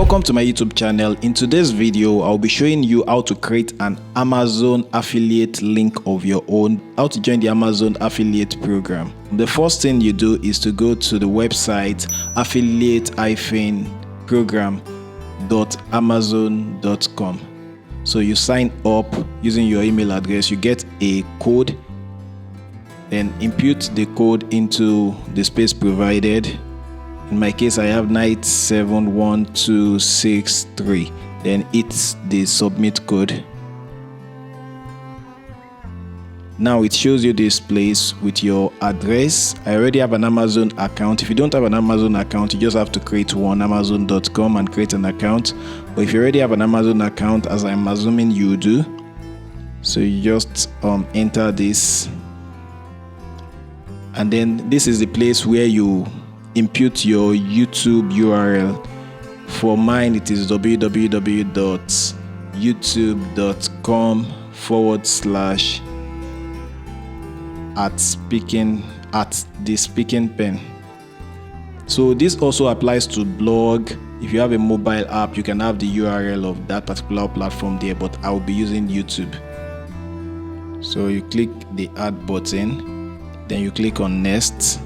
Welcome to my YouTube channel. In today's video, I'll be showing you how to create an Amazon affiliate link of your own, how to join the Amazon affiliate program. The first thing you do is to go to the website affiliate-program.amazon.com. So you sign up using your email address, you get a code, then input the code into the space provided. In my case, I have 971263. Then it's the submit code. Now it shows you this place with your address. I already have an Amazon account. If you don't have an Amazon account, you just have to create one, amazon.com, and create an account. But if you already have an Amazon account, as I'm assuming you do, so you just enter this, and then this is the place where you input your YouTube URL. For mine, it is www.youtube.com/@the speaking pen. So this also applies to blog. If you have a mobile app, you can have the URL of that particular platform there, but I will be using YouTube. So you click the add button, then you click on next.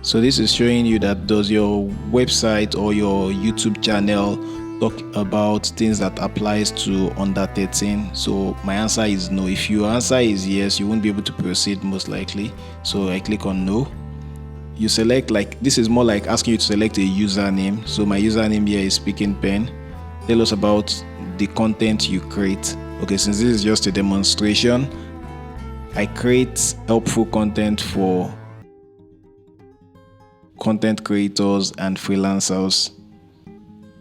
So this is showing you that does your website or your YouTube channel talk about things that applies to under 13. So my answer is no. If your answer is yes, you won't be able to proceed most likely. So I click on no. You select, like, this is more like asking you to select a username. So my username here is Speaking Pen. Tell us about the content you create. Okay, since this is just a demonstration, I create helpful content for content creators and freelancers.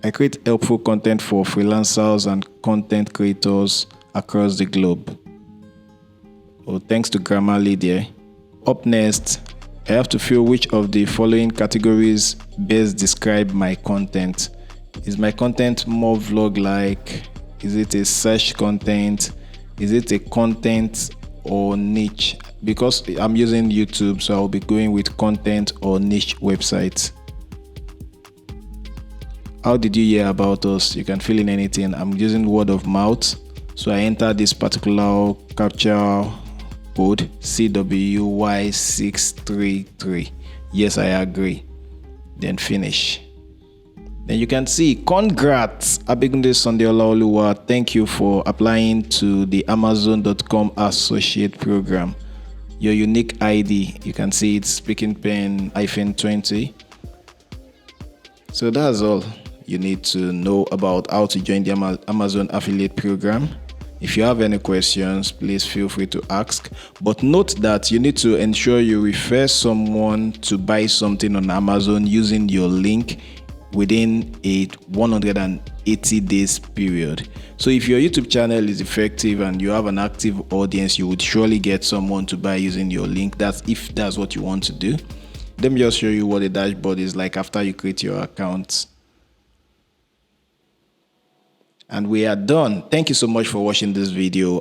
I create helpful content for freelancers and content creators across the globe. Oh, thanks to Grammarly there. Up next, I have to fill which of the following categories best describe my content. Is my content more vlog-like? Is it a search content? Is it a content or niche? Because I'm using YouTube, so I'll be going with content or niche websites. How did you hear about us? You can fill in anything. I'm using word of mouth, so I enter this particular capture code CWY633. Yes, I agree. Then finish. Then you can see, congrats, Abigunde Sunday Olaoluwa. Thank you for applying to the Amazon.com Associate Program. Your unique ID, you can see it's Speaking Pen -20. So that's all you need to know about how to join the Amazon Affiliate Program. If you have any questions, please feel free to ask. But note that you need to ensure you refer someone to buy something on Amazon using your link within a 180 days period. So if your YouTube channel is effective and you have an active audience, you would surely get someone to buy using your link. That's if that's what you want to do. Let me just show you what the dashboard is like after you create your account. And we are done. Thank you so much for watching this video.